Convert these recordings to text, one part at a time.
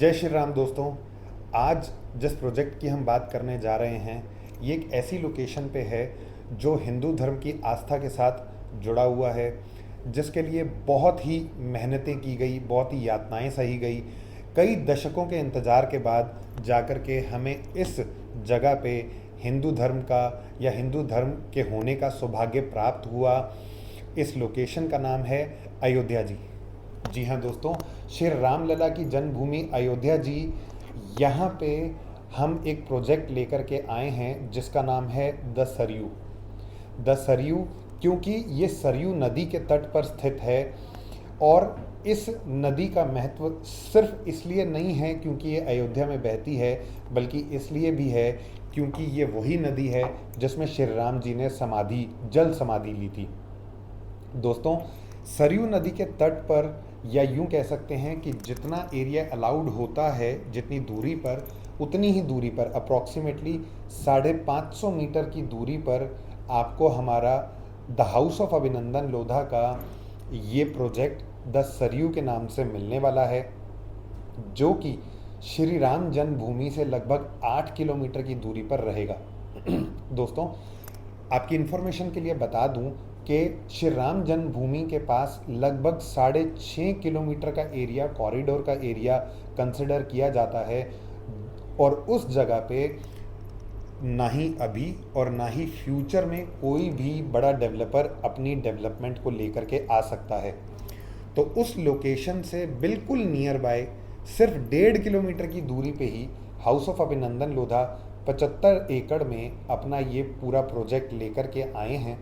जय श्री राम दोस्तों। आज जिस प्रोजेक्ट की हम बात करने जा रहे हैं ये एक ऐसी लोकेशन पे है जो हिंदू धर्म की आस्था के साथ जुड़ा हुआ है, जिसके लिए बहुत ही मेहनतें की गई, बहुत ही यातनाएं सही गई। कई दशकों के इंतज़ार के बाद जाकर के हमें इस जगह पे हिंदू धर्म का या हिंदू धर्म के होने का सौभाग्य प्राप्त हुआ। इस लोकेशन का नाम है अयोध्या जी। जी हाँ दोस्तों, श्री रामलला की जन्मभूमि अयोध्या जी। यहाँ पे हम एक प्रोजेक्ट लेकर के आए हैं जिसका नाम है द सरयू। द सरयू क्योंकि ये सरयू नदी के तट पर स्थित है, और इस नदी का महत्व सिर्फ इसलिए नहीं है क्योंकि ये अयोध्या में बहती है, बल्कि इसलिए भी है क्योंकि ये वही नदी है जिसमें श्री राम जी ने जल समाधि ली थी। दोस्तों, सरयू नदी के तट पर, या यूं कह सकते हैं कि जितना एरिया अलाउड होता है, जितनी दूरी पर, उतनी ही दूरी पर अप्रॉक्सीमेटली 550 मीटर की दूरी पर आपको हमारा द हाउस ऑफ अभिनंदन लोधा का ये प्रोजेक्ट द सरयू के नाम से मिलने वाला है, जो कि श्री राम जन्मभूमि से लगभग 8 किलोमीटर की दूरी पर रहेगा। दोस्तों, आपकी इन्फॉर्मेशन के लिए बता दूं कि श्री राम जन्मभूमि के पास लगभग 6.5 किलोमीटर का एरिया, कॉरिडोर का एरिया कंसिडर किया जाता है, और उस जगह पे ना ही अभी और ना ही फ्यूचर में कोई भी बड़ा डेवलपर अपनी डेवलपमेंट को लेकर के आ सकता है। तो उस लोकेशन से बिल्कुल नियर बाय, सिर्फ 1.5 किलोमीटर की दूरी पे ही हाउस ऑफ अभिनंदन लोधा 75 एकड़ में अपना ये पूरा प्रोजेक्ट लेकर के आए हैं।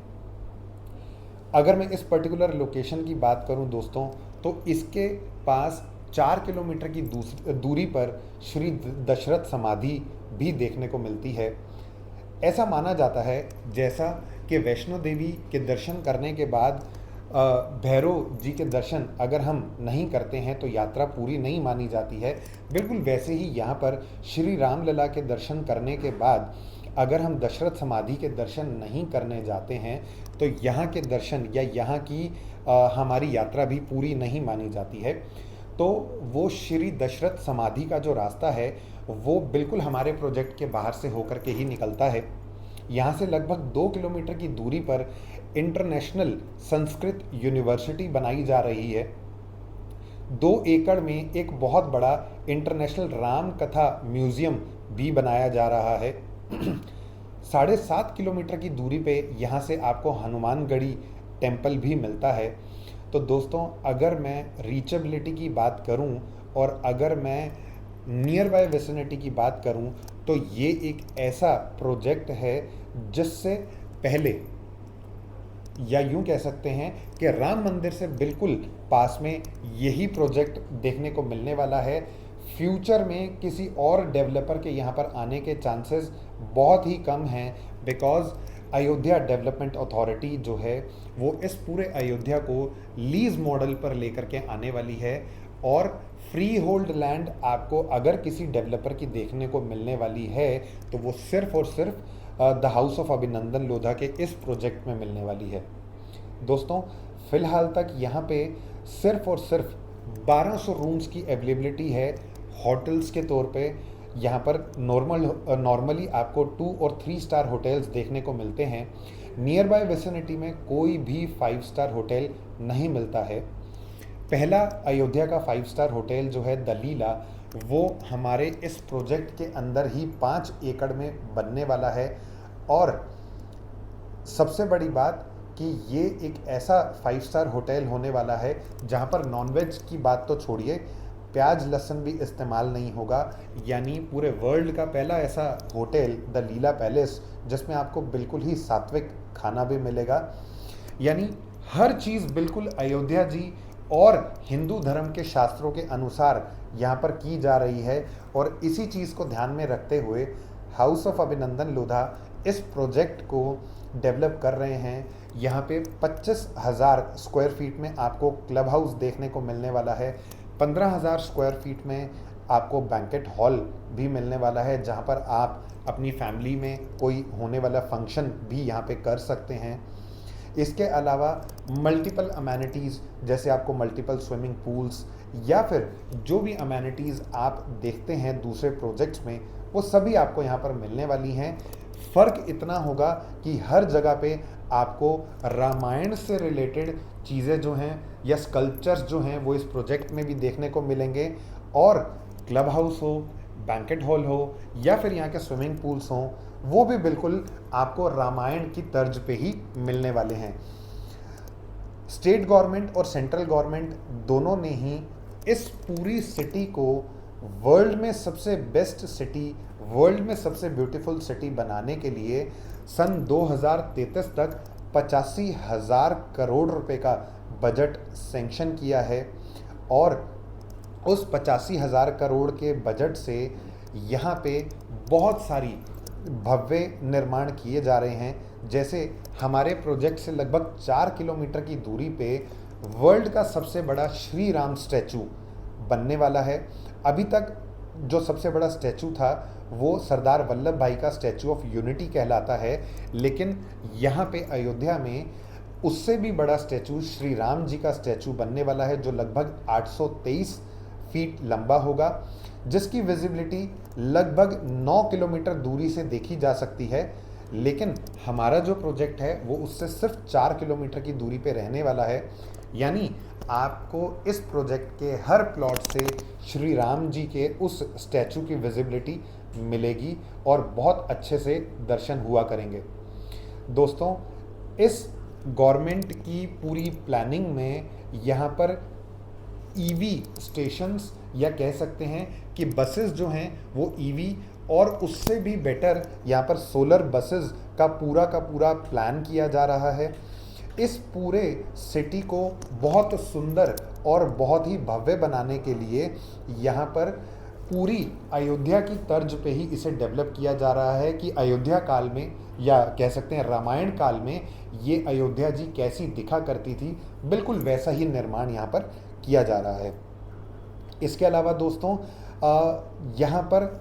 अगर मैं इस पर्टिकुलर लोकेशन की बात करूं दोस्तों, तो इसके पास 4 किलोमीटर की दूरी पर श्री दशरथ समाधि भी देखने को मिलती है। ऐसा माना जाता है जैसा कि वैष्णो देवी के दर्शन करने के बाद भैरव जी के दर्शन अगर हम नहीं करते हैं तो यात्रा पूरी नहीं मानी जाती है, बिल्कुल वैसे ही यहाँ पर श्री रामलला के दर्शन करने के बाद अगर हम दशरथ समाधि के दर्शन नहीं करने जाते हैं तो यहाँ के दर्शन या यहाँ की हमारी यात्रा भी पूरी नहीं मानी जाती है। तो वो श्री दशरथ समाधि का जो रास्ता है वो बिल्कुल हमारे प्रोजेक्ट के बाहर से होकर के ही निकलता है। यहाँ से लगभग 2 किलोमीटर की दूरी पर इंटरनेशनल संस्कृत यूनिवर्सिटी बनाई जा रही है। 2 एकड़ में एक बहुत बड़ा इंटरनेशनल राम कथा म्यूजियम भी बनाया जा रहा है। 7.5 किलोमीटर की दूरी पे यहाँ से आपको हनुमानगढ़ी टेम्पल भी मिलता है। तो दोस्तों, अगर मैं रीचेबिलिटी की बात करूँ और अगर मैं नियर बाय विसिनिटी की बात करूँ, तो ये एक ऐसा प्रोजेक्ट है जिससे पहले, या यूं कह सकते हैं कि राम मंदिर से बिल्कुल पास में यही प्रोजेक्ट देखने को मिलने वाला है। फ्यूचर में किसी और डेवलपर के यहाँ पर आने के चांसेस बहुत ही कम हैं, बिकॉज़ अयोध्या डेवलपमेंट अथॉरिटी जो है वो इस पूरे अयोध्या को लीज मॉडल पर लेकर के आने वाली है, और फ्री होल्ड लैंड आपको अगर किसी डेवलपर की देखने को मिलने वाली है तो वो सिर्फ और सिर्फ द हाउस ऑफ अभिनंदन लोधा के इस प्रोजेक्ट में मिलने वाली है। दोस्तों, फ़िलहाल तक यहाँ पे सिर्फ और सिर्फ 1200 रूम्स की अवेलेबिलिटी है होटल्स के तौर पे। यहाँ पर नॉर्मली आपको 2 और 3 स्टार होटल्स देखने को मिलते हैं। नियर बाय विसिनिटी में कोई भी 5 स्टार होटल नहीं मिलता है। पहला अयोध्या का 5 स्टार होटल जो है द लीला, वो हमारे इस प्रोजेक्ट के अंदर ही 5 एकड़ में बनने वाला है। और सबसे बड़ी बात कि ये एक ऐसा 5 स्टार होटल होने वाला है जहाँ पर नॉनवेज की बात तो छोड़िए, प्याज लहसुन भी इस्तेमाल नहीं होगा। यानी पूरे वर्ल्ड का पहला ऐसा होटल द लीला पैलेस जिसमें आपको बिल्कुल ही सात्विक खाना भी मिलेगा। यानी हर चीज़ बिल्कुल अयोध्या जी और हिंदू धर्म के शास्त्रों के अनुसार यहाँ पर की जा रही है, और इसी चीज़ को ध्यान में रखते हुए हाउस ऑफ अभिनंदन लोधा इस प्रोजेक्ट को डेवलप कर रहे हैं। यहाँ पे 25,000 स्क्वायर फीट में आपको क्लब हाउस देखने को मिलने वाला है। 15,000 स्क्वायर फीट में आपको बैंकेट हॉल भी मिलने वाला है, जहाँ पर आप अपनी फैमिली में कोई होने वाला फंक्शन भी यहाँ पे कर सकते हैं। इसके अलावा मल्टीपल अमेनिटीज़, जैसे आपको मल्टीपल स्विमिंग पूल्स, या फिर जो भी अमेनिटीज़ आप देखते हैं दूसरे प्रोजेक्ट्स में, वो सभी आपको यहाँ पर मिलने वाली हैं। फ़र्क इतना होगा कि हर जगह पे आपको रामायण से रिलेटेड चीज़ें जो हैं या स्कल्पचर्स जो हैं वो इस प्रोजेक्ट में भी देखने को मिलेंगे, और क्लब हाउस हो, बैंकेट हॉल हो या फिर यहाँ के स्विमिंग पूल्स हों, वो भी बिल्कुल आपको रामायण की तर्ज पे ही मिलने वाले हैं। स्टेट गवर्नमेंट और सेंट्रल गवर्नमेंट दोनों ने ही इस पूरी सिटी को वर्ल्ड में सबसे बेस्ट सिटी, वर्ल्ड में सबसे ब्यूटीफुल सिटी बनाने के लिए सन 2033 तक 85,000 करोड़ रुपए का बजट सैंक्शन किया है। और उस 85,000 करोड़ के बजट से यहाँ पे बहुत सारी भव्य निर्माण किए जा रहे हैं। जैसे हमारे प्रोजेक्ट से लगभग 4 किलोमीटर की दूरी पे वर्ल्ड का सबसे बड़ा श्री राम स्टैचू बनने वाला है। अभी तक जो सबसे बड़ा स्टैचू था वो सरदार वल्लभ भाई का स्टैचू ऑफ यूनिटी कहलाता है, लेकिन यहाँ पे अयोध्या में उससे भी बड़ा स्टैचू श्री राम जी का स्टैचू बनने वाला है, जो लगभग 823 फीट लंबा होगा, जिसकी विजिबिलिटी लगभग 9 किलोमीटर दूरी से देखी जा सकती है। लेकिन हमारा जो प्रोजेक्ट है वो उससे सिर्फ 4 किलोमीटर की दूरी पे रहने वाला है। यानी आपको इस प्रोजेक्ट के हर प्लॉट से श्री राम जी के उस स्टैचू की विजिबिलिटी मिलेगी और बहुत अच्छे से दर्शन हुआ करेंगे। दोस्तों, इस गवर्नमेंट की पूरी प्लानिंग में यहाँ पर ईवी स्टेशंस या कह सकते हैं कि बसेस जो हैं वो ईवी और उससे भी बेटर यहाँ पर सोलर बसेस का पूरा प्लान किया जा रहा है। इस पूरे सिटी को बहुत सुंदर और बहुत ही भव्य बनाने के लिए यहाँ पर पूरी अयोध्या की तर्ज पे ही इसे डेवलप किया जा रहा है कि अयोध्या काल में या कह सकते हैं रामायण काल में ये अयोध्या जी कैसी दिखा करती थी, बिल्कुल वैसा ही निर्माण यहाँ पर किया जा रहा है। इसके अलावा दोस्तों, यहाँ पर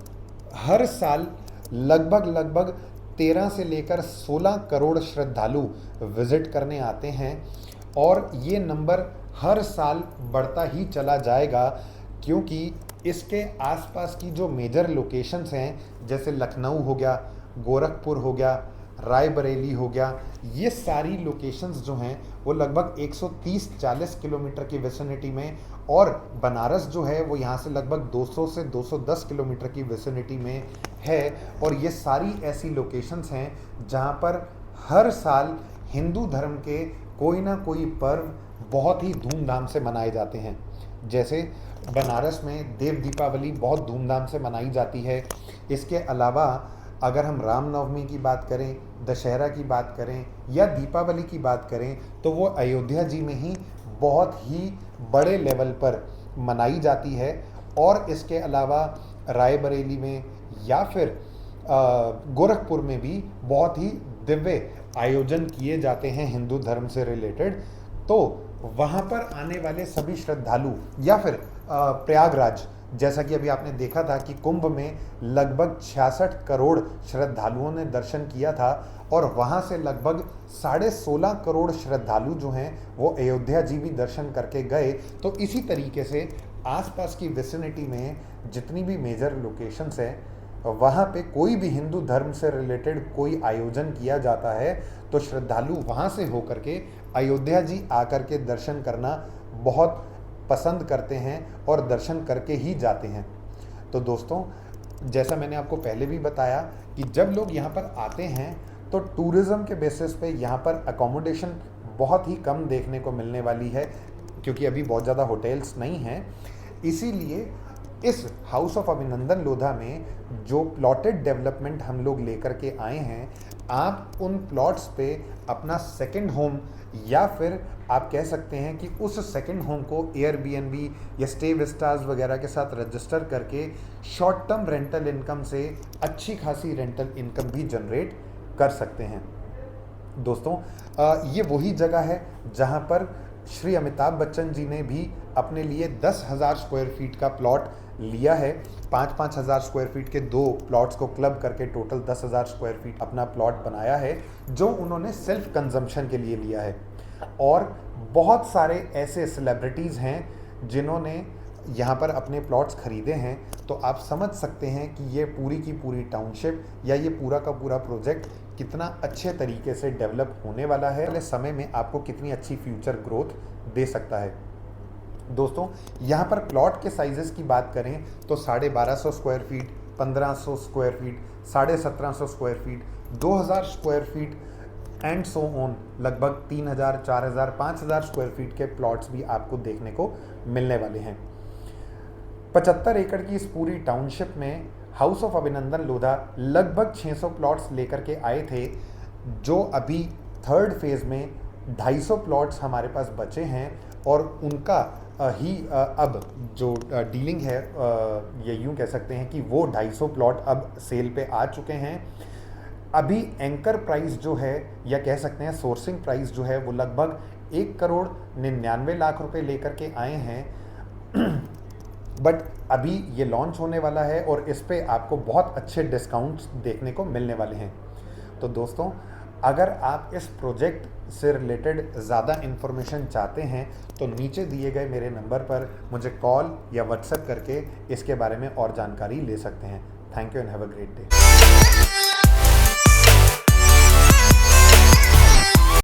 हर साल लगभग 13 से लेकर 16 करोड़ श्रद्धालु विजिट करने आते हैं और ये नंबर हर साल बढ़ता ही चला जाएगा, क्योंकि इसके आसपास की जो मेजर लोकेशंस हैं जैसे लखनऊ हो गया, गोरखपुर हो गया, रायबरेली हो गया, ये सारी लोकेशंस जो हैं वो लगभग 130-40 किलोमीटर की विसिनिटी में, और बनारस जो है वो यहाँ से लगभग 200 से 210 किलोमीटर की विसिनिटी में है। और ये सारी ऐसी लोकेशंस हैं जहाँ पर हर साल हिंदू धर्म के कोई ना कोई पर्व बहुत ही धूमधाम से मनाए जाते हैं। जैसे बनारस में देव दीपावली बहुत धूमधाम से मनाई जाती है। इसके अलावा अगर हम रामनवमी की बात करें, दशहरा की बात करें या दीपावली की बात करें, तो वो अयोध्या जी में ही बहुत ही बड़े लेवल पर मनाई जाती है। और इसके अलावा रायबरेली में या फिर गोरखपुर में भी बहुत ही दिव्य आयोजन किए जाते हैं हिंदू धर्म से रिलेटेड। तो वहाँ पर आने वाले सभी श्रद्धालु या फिर प्रयागराज, जैसा कि अभी आपने देखा था कि कुंभ में लगभग 66 करोड़ श्रद्धालुओं ने दर्शन किया था और वहाँ से लगभग 16.5 करोड़ श्रद्धालु जो हैं वो अयोध्या जी भी दर्शन करके गए। तो इसी तरीके से आसपास की विसिनिटी में जितनी भी मेजर लोकेशंस हैं वहाँ पे कोई भी हिंदू धर्म से रिलेटेड कोई आयोजन किया जाता है तो श्रद्धालु वहाँ से होकर के अयोध्या जी आकर के दर्शन करना बहुत पसंद करते हैं और दर्शन करके ही जाते हैं। तो दोस्तों, जैसा मैंने आपको पहले भी बताया कि जब लोग यहाँ पर आते हैं तो टूरिज़्म के बेसिस पे यहाँ पर अकोमोडेशन बहुत ही कम देखने को मिलने वाली है, क्योंकि अभी बहुत ज़्यादा होटल्स नहीं हैं। इसीलिए इस हाउस ऑफ अभिनंदन लोधा में जो प्लॉटेड डेवलपमेंट हम लोग लेकर के आए हैं, आप उन प्लॉट्स पे अपना सेकंड होम या फिर आप कह सकते हैं कि उस सेकंड होम को एयरबीएनबी या स्टे विस्टास वगैरह के साथ रजिस्टर करके शॉर्ट टर्म रेंटल इनकम से अच्छी खासी रेंटल इनकम भी जनरेट कर सकते हैं। दोस्तों, ये वही जगह है जहां पर श्री अमिताभ बच्चन जी ने भी अपने लिए 10,000 स्क्वायर फीट का प्लॉट लिया है। 5-5 हज़ार स्क्वायर फीट के 2 प्लॉट्स को क्लब करके टोटल 10,000 स्क्वायर फीट अपना प्लॉट बनाया है, जो उन्होंने सेल्फ कंजम्पशन के लिए लिया है। और बहुत सारे ऐसे सेलिब्रिटीज़ हैं जिन्होंने यहाँ पर अपने प्लॉट्स खरीदे हैं तो आप समझ सकते हैं कि ये पूरी की पूरी टाउनशिप या ये पूरा का पूरा प्रोजेक्ट कितना अच्छे तरीके से डेवलप होने वाला है, अगले समय में आपको कितनी अच्छी फ्यूचर ग्रोथ दे सकता है। दोस्तों, यहाँ पर प्लॉट के साइजेस की बात करें तो 1250 square feet, 1500 square feet, 1750 square feet, 2000 square feet and so on, लगभग 3000, 4000, 5000 स्क्वायर फीट के प्लॉट्स भी आपको देखने को मिलने वाले हैं। 75 एकड़ की इस पूरी टाउनशिप में हाउस ऑफ अभिनंदन लोधा लगभग 600 प्लॉट्स लेकर के आए थे, जो अभी थर्ड फेज में 250 प्लॉट्स हमारे पास बचे हैं और उनका अब जो डीलिंग है, ये यूँ कह सकते हैं कि वो 250 प्लॉट अब सेल पे आ चुके हैं। अभी एंकर प्राइस जो है या कह सकते हैं सोर्सिंग प्राइस जो है वो लगभग 1,99,00,000 रुपए लेकर के आए हैं बट अभी ये लॉन्च होने वाला है और इस पे आपको बहुत अच्छे डिस्काउंट्स देखने को मिलने वाले हैं। तो दोस्तों, अगर आप इस प्रोजेक्ट से रिलेटेड ज़्यादा इन्फॉर्मेशन चाहते हैं तो नीचे दिए गए मेरे नंबर पर मुझे कॉल या व्हाट्सएप करके इसके बारे में और जानकारी ले सकते हैं। Thank you and have a great day.